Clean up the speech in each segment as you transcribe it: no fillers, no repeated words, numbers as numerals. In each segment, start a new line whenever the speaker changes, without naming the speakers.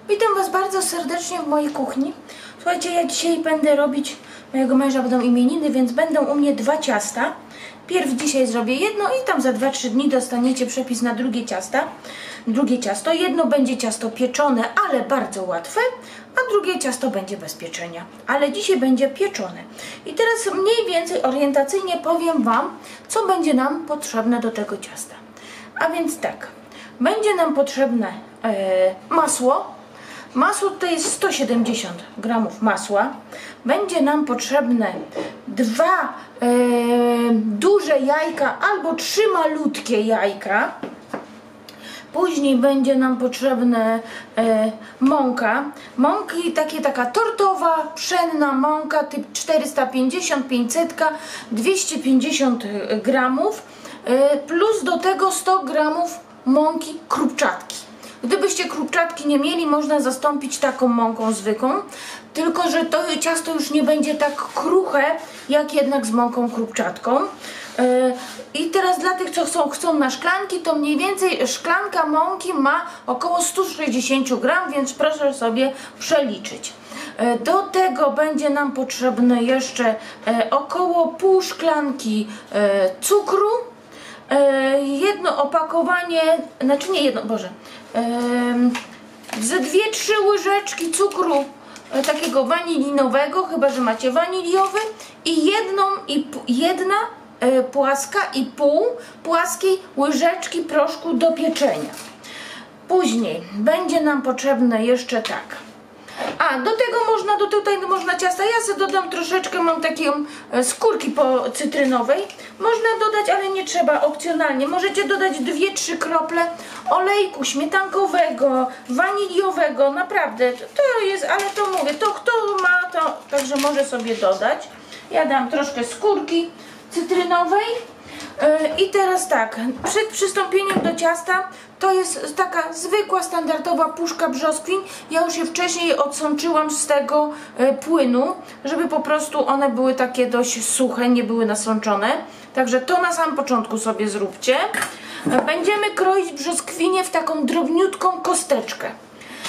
Witam Was bardzo serdecznie w mojej kuchni. Słuchajcie, ja dzisiaj będę robić, mojego męża będą imieniny, więc będą u mnie 2 ciasta. Pierw dzisiaj zrobię jedno i tam za 2-3 dni dostaniecie przepis na drugie ciasto. Jedno będzie ciasto pieczone, ale bardzo łatwe, a drugie ciasto będzie bez pieczenia. Ale dzisiaj będzie pieczone. I teraz mniej więcej orientacyjnie powiem Wam, co będzie nam potrzebne do tego ciasta. A więc tak, będzie nam potrzebne masło. Masło to jest 170 gramów masła. Będzie nam potrzebne 2 duże jajka albo 3 malutkie jajka. Później będzie nam potrzebne mąka. Mąki taka tortowa, pszenna mąka typ 450, 500, 250 gramów. Plus do tego 100 gramów mąki krupczatki. Gdybyście krupczatki nie mieli, można zastąpić taką mąką zwykłą, tylko że to ciasto już nie będzie tak kruche, jak jednak z mąką krupczatką. I teraz dla tych, co chcą na szklanki, to mniej więcej szklanka mąki ma około 160 gram, więc proszę sobie przeliczyć. Do tego będzie nam potrzebne jeszcze około pół szklanki cukru, jedno opakowanie, znaczy nie jedno, ze 2-3 łyżeczki cukru takiego wanilinowego, chyba że macie waniliowy, i jedna płaska i pół płaskiej łyżeczki proszku do pieczenia. Później będzie nam potrzebne jeszcze tak. A do tego można ciasta, ja sobie dodam troszeczkę, mam taką skórki cytrynowej, można dodać, ale nie trzeba, opcjonalnie. Możecie dodać 2-3 krople olejku śmietankowego, waniliowego, naprawdę, to jest, ale to mówię, to kto ma, to także może sobie dodać. Ja dam troszkę skórki cytrynowej. I teraz tak, przed przystąpieniem do ciasta to jest taka zwykła, standardowa puszka brzoskwin. Ja już je wcześniej odsączyłam z tego płynu, żeby po prostu one były takie dość suche, nie były nasączone. Także to na samym początku sobie zróbcie. Będziemy kroić brzoskwinie w taką drobniutką kosteczkę.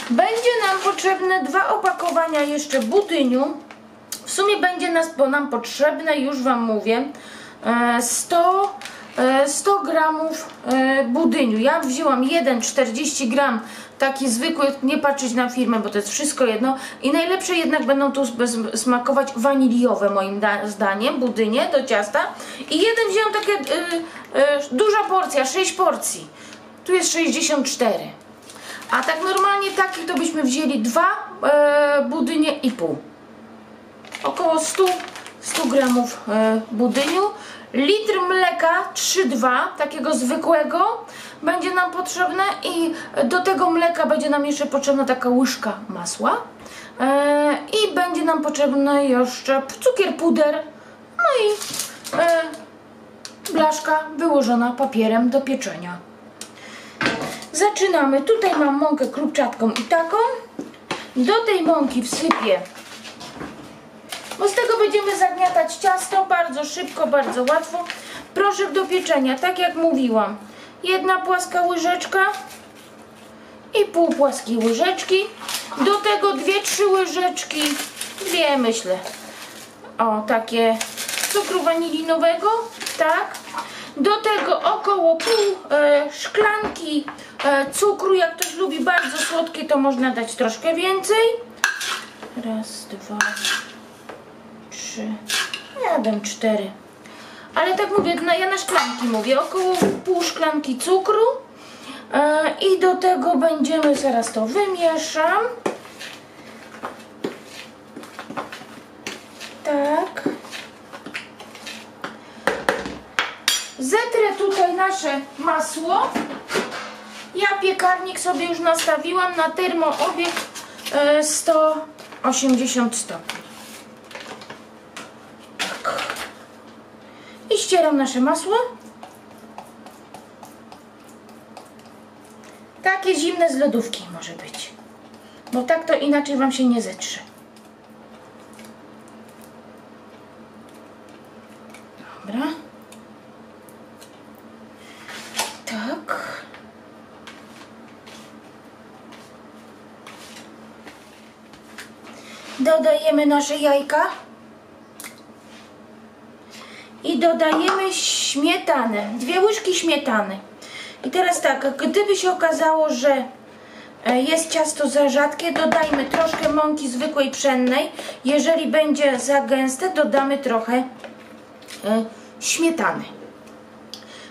Będzie nam potrzebne 2 opakowania jeszcze budyniu. W sumie będzie nam potrzebne, już Wam mówię, 100 gramów budyniu. Ja wzięłam 40 gram, taki zwykły, nie patrzeć na firmę, bo to jest wszystko jedno. I najlepsze jednak będą tu smakować waniliowe, moim zdaniem, budynie do ciasta. I jeden wzięłam takie duża porcja, 6 porcji. Tu jest 64. A tak normalnie takich to byśmy wzięli 2 budynie i pół. Około 100 gramów budyniu. Litr mleka 3,2, takiego zwykłego, będzie nam potrzebne, i do tego mleka będzie nam jeszcze potrzebna taka łyżka masła i będzie nam potrzebny jeszcze cukier puder, no i blaszka wyłożona papierem do pieczenia. Zaczynamy. Tutaj mam mąkę krupczatką i taką. Do tej mąki wsypię, bo z tego będziemy zagniatać ciasto bardzo szybko, bardzo łatwo. Proszek do pieczenia, tak jak mówiłam, 1 płaska łyżeczka i pół płaskiej łyżeczki. Do tego 2-3 łyżeczki, 2 myślę, takie cukru wanilinowego, tak. Do tego około pół szklanki cukru, jak ktoś lubi bardzo słodkie, to można dać troszkę więcej. 1, 2, 3, ja dam 4, ale tak mówię, ja na szklanki mówię, około pół szklanki cukru. I do tego będziemy, zaraz to wymieszam, tak, zetrę tutaj nasze masło. Ja piekarnik sobie już nastawiłam na termoobieg 180 stopni. I ścieram nasze masło. Takie zimne z lodówki może być, bo tak to inaczej Wam się nie zetrze. Dobra. Tak. Dodajemy nasze jajka i dodajemy śmietanę, 2 łyżki śmietany. I teraz tak, gdyby się okazało, że jest ciasto za rzadkie, dodajmy troszkę mąki zwykłej pszennej. Jeżeli będzie za gęste, dodamy trochę śmietany.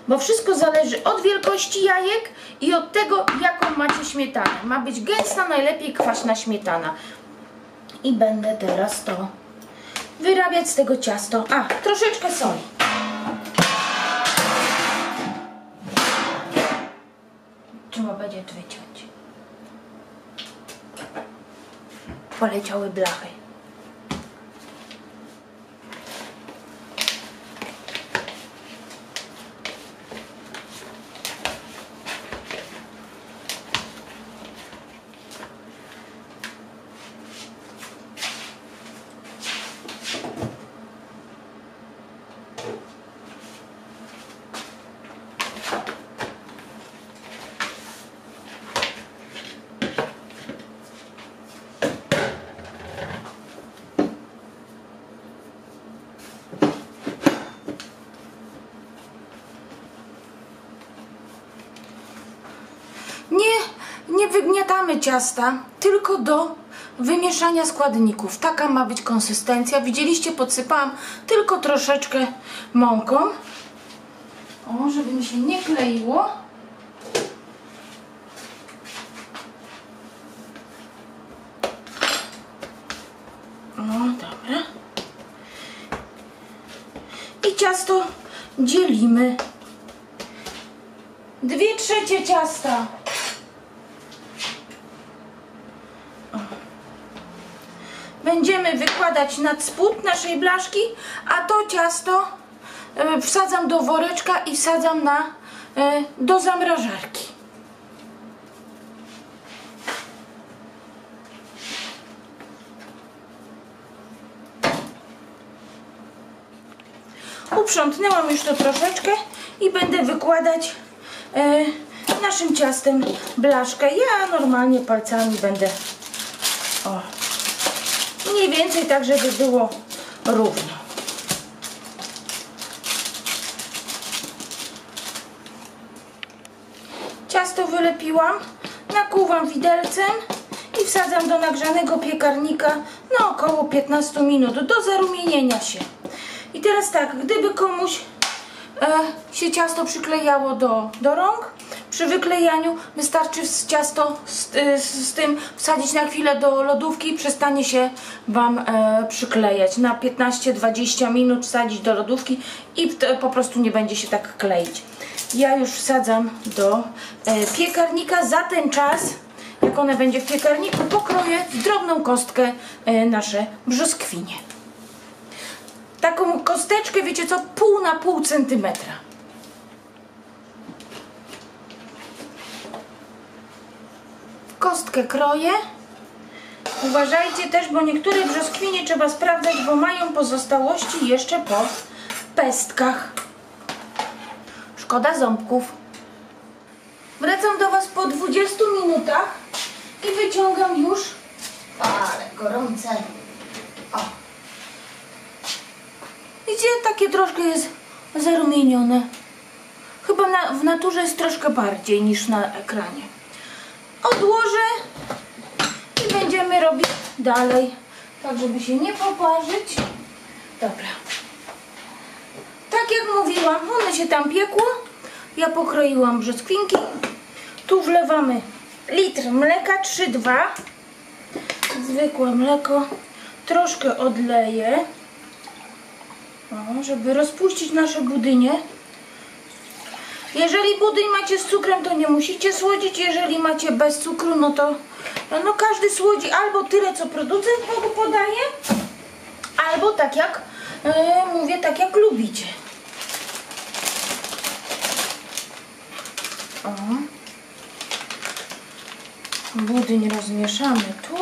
Bo wszystko zależy od wielkości jajek i od tego, jaką macie śmietanę. Ma być gęsta, najlepiej kwaśna śmietana. I będę teraz to wyrabiać z tego ciasto. A, troszeczkę soli. Trzeba będzie to wyciąć. Poleciały blachy. Nie wygniatamy ciasta, tylko do wymieszania składników. Taka ma być konsystencja. Widzieliście, podsypałam tylko troszeczkę mąką. O, żeby mi się nie kleiło. O, dobra. I ciasto dzielimy. 2/3 ciasta. Będziemy wykładać nad spód naszej blaszki, a to ciasto wsadzam do woreczka i wsadzam do zamrażarki. Uprzątnęłam już to troszeczkę i będę wykładać naszym ciastem blaszkę. Ja normalnie palcami będę mniej więcej tak, żeby było równo. Ciasto wylepiłam, nakłuwam widelcem i wsadzam do nagrzanego piekarnika na około 15 minut do zarumienienia się. I teraz tak, gdyby komuś się ciasto przyklejało do rąk, przy wyklejaniu wystarczy ciasto z tym wsadzić na chwilę do lodówki i przestanie się Wam przyklejać. Na 15-20 minut wsadzić do lodówki i po prostu nie będzie się tak kleić. Ja już wsadzam do piekarnika. Za ten czas, jak one będzie w piekarniku, pokroję w drobną kostkę nasze brzoskwinie. Taką kosteczkę, wiecie co, pół na pół centymetra. Kostkę kroję. Uważajcie też, bo niektóre brzoskwinie trzeba sprawdzać, bo mają pozostałości jeszcze po pestkach. Szkoda ząbków. Wracam do Was po 20 minutach i wyciągam już, ale gorące. O. Widzicie, takie troszkę jest zarumienione. Chyba w naturze jest troszkę bardziej niż na ekranie. Odłożę i będziemy robić dalej, tak żeby się nie poparzyć. Dobra. Tak jak mówiłam, one się tam piekło. Ja pokroiłam brzoskwinki. Tu wlewamy litr mleka, 3,2. Zwykłe mleko. Troszkę odleję, żeby rozpuścić nasze budynie. Jeżeli budyń macie z cukrem, to nie musicie słodzić. Jeżeli macie bez cukru, no to każdy słodzi albo tyle, co producent podaje, albo tak jak mówię, tak jak lubicie. O. Budyń rozmieszamy tu.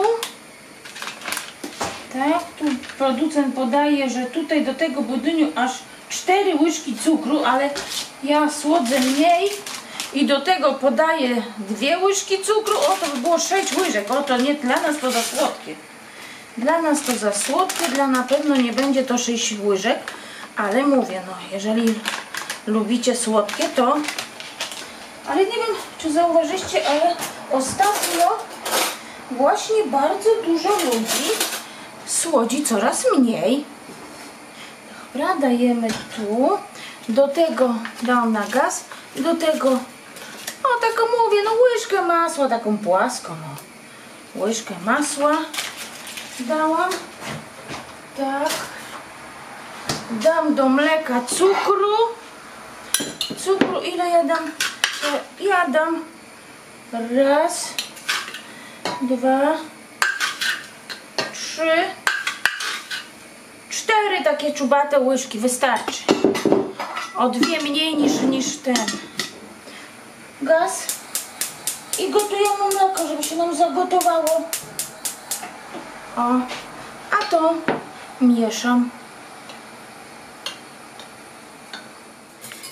Tak, tu producent podaje, że tutaj do tego budyniu aż 4 łyżki cukru, ale ja słodzę mniej i do tego podaję 2 łyżki cukru. O, to by było 6 łyżek. O, to nie dla nas, to za słodkie. Dla nas to za słodkie, dla na pewno nie będzie to 6 łyżek, ale mówię, no jeżeli lubicie słodkie, to... Ale nie wiem, czy zauważycie, ale ostatnio właśnie bardzo dużo ludzi słodzi coraz mniej. Dobra, dajemy tu. Do tego dałam na gaz. Do tego, no taką mówię, no łyżkę masła, taką płaską. No. Łyżkę masła dałam. Tak. Dam do mleka cukru. Cukru ile ja dam? Ja dam raz, 2, 3, 4 takie czubate łyżki wystarczy. O 2 mniej niż ten gaz. I gotujemy mleko, żeby się nam zagotowało. O, a to mieszam.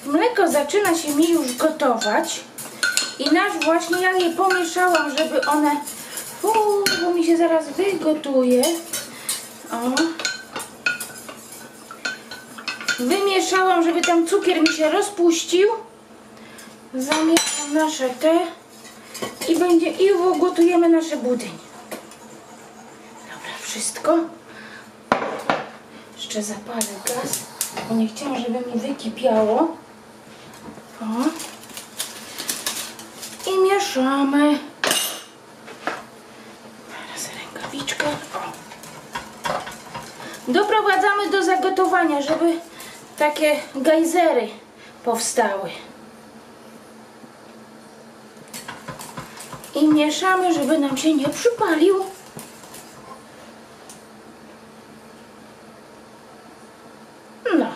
Mleko zaczyna się mi już gotować i właśnie ja je pomieszałam, żeby one, bo mi się zaraz wygotuje. O. Wymieszałam, żeby tam cukier mi się rozpuścił. Zamieszam nasze te i ugotujemy nasze budyń. Dobra, wszystko. Jeszcze zapalę gaz, bo nie chciałam, żeby mi wykipiało. O. I mieszamy. Teraz rękawiczkę. O. Doprowadzamy do zagotowania, żeby takie gejzery powstały. I mieszamy, żeby nam się nie przypalił. No.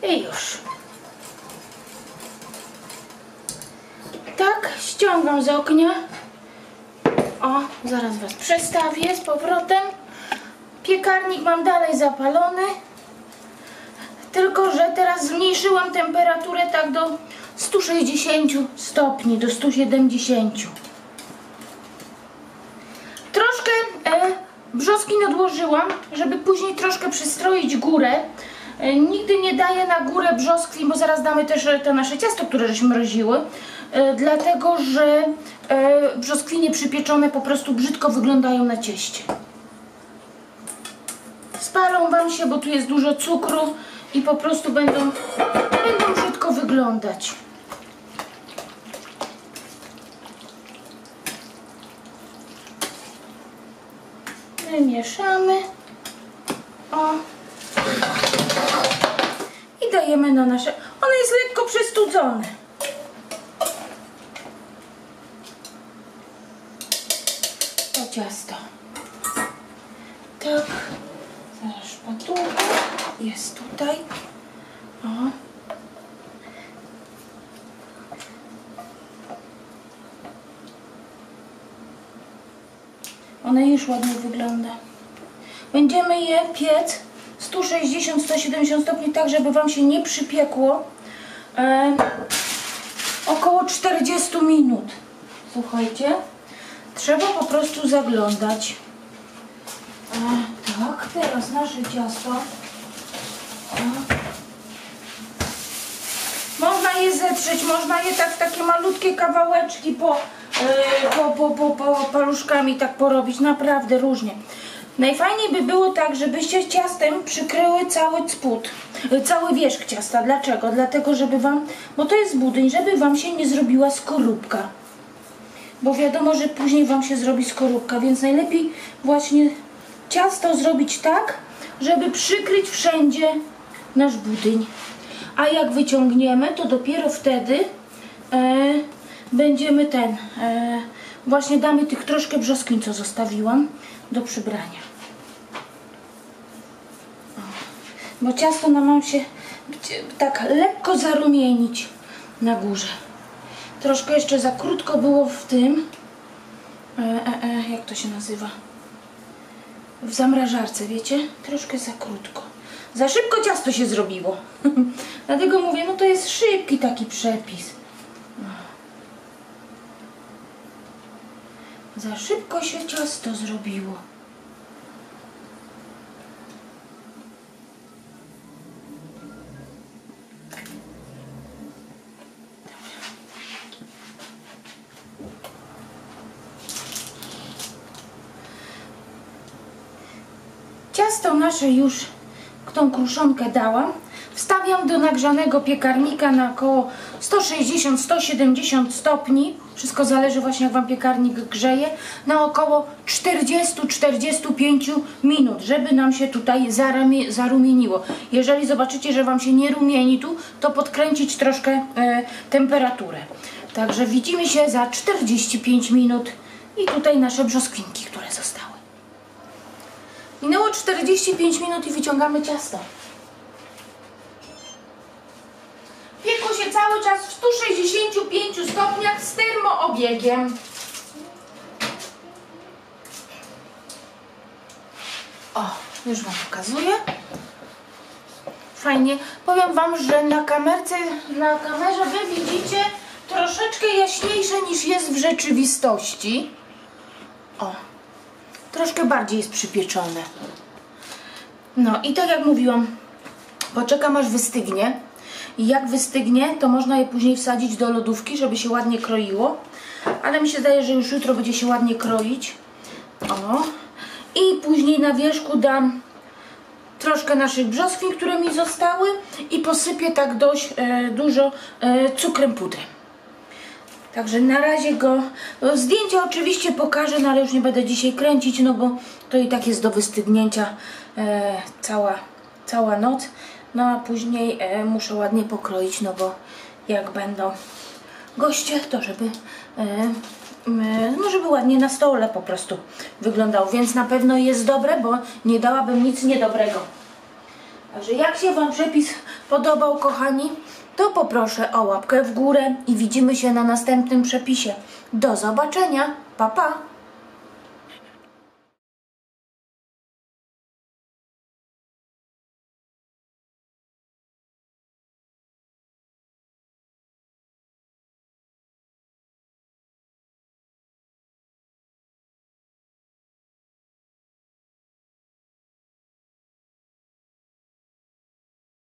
I już. Tak, ściągam z ognia. O, zaraz was przestawię z powrotem. Piekarnik mam dalej zapalony. Tylko że teraz zmniejszyłam temperaturę tak do 160 stopni, do 170. Troszkę brzoskwin odłożyłam, żeby później troszkę przystroić górę. Nigdy nie daję na górę brzoskwin, bo zaraz damy też to nasze ciasto, które żeśmy mroziły. Dlatego, że brzoskwinie przypieczone po prostu brzydko wyglądają na cieście. Spalą wam się, bo tu jest dużo cukru i po prostu będą brzydko wyglądać. Wymieszamy. O. I dajemy na nasze... One jest lekko przestudzone. To ciasto. Tak. Zaraz szpatułka. Jest tutaj. O. One już ładnie wygląda. Będziemy je piec 160-170 stopni, tak żeby wam się nie przypiekło. Około 40 minut. Słuchajcie, trzeba po prostu zaglądać. Tak, teraz nasze ciasto. Można je zetrzeć, można je tak w takie malutkie kawałeczki paluszkami tak porobić, naprawdę różnie. Najfajniej by było tak, żebyście ciastem przykryły cały spód, cały wierzch ciasta. Dlaczego? Dlatego, żeby wam, bo to jest budyń, żeby wam się nie zrobiła skorupka. Bo wiadomo, że później wam się zrobi skorupka, więc najlepiej właśnie ciasto zrobić tak, żeby przykryć wszędzie nasz budyń. A jak wyciągniemy, to dopiero wtedy będziemy właśnie damy tych troszkę brzoskwin, co zostawiłam, do przybrania. O. Bo ciasto nam się tak lekko zarumienić na górze. Troszkę jeszcze za krótko było w tym, jak to się nazywa? W zamrażarce, wiecie? Troszkę za krótko. Za szybko ciasto się zrobiło. Dlatego mówię, no to jest szybki taki przepis. Za szybko się ciasto zrobiło. Ciasto nasze już tą kruszonkę dałam. Wstawiam do nagrzanego piekarnika na około 160-170 stopni. Wszystko zależy właśnie, jak Wam piekarnik grzeje. Na około 40-45 minut, żeby nam się tutaj zarumieniło. Jeżeli zobaczycie, że Wam się nie rumieni tu, to podkręcić troszkę temperaturę. Także widzimy się za 45 minut i tutaj nasze brzoskwinki, które zostały. Minęło 45 minut i wyciągamy ciasto. Piekło się cały czas w 165 stopniach z termoobiegiem. O, już Wam pokazuję. Fajnie. Powiem Wam, że na kamerze Wy widzicie troszeczkę jaśniejsze niż jest w rzeczywistości. O, troszkę bardziej jest przypieczone. No i tak jak mówiłam, poczekam aż wystygnie. I jak wystygnie, to można je później wsadzić do lodówki, żeby się ładnie kroiło. Ale mi się zdaje, że już jutro będzie się ładnie kroić. O. I później na wierzchu dam troszkę naszych brzoskwin, które mi zostały, i posypię tak dość dużo cukrem pudrem. Także na razie go... Zdjęcia oczywiście pokażę, no ale już nie będę dzisiaj kręcić, no bo to i tak jest do wystygnięcia cała noc. No a później muszę ładnie pokroić, no bo jak będą goście, to żeby ładnie na stole po prostu wyglądał. Więc na pewno jest dobre, bo nie dałabym nic niedobrego. Także jak się Wam przepis podobał, kochani, to poproszę o łapkę w górę i widzimy się na następnym przepisie. Do zobaczenia. Pa, pa!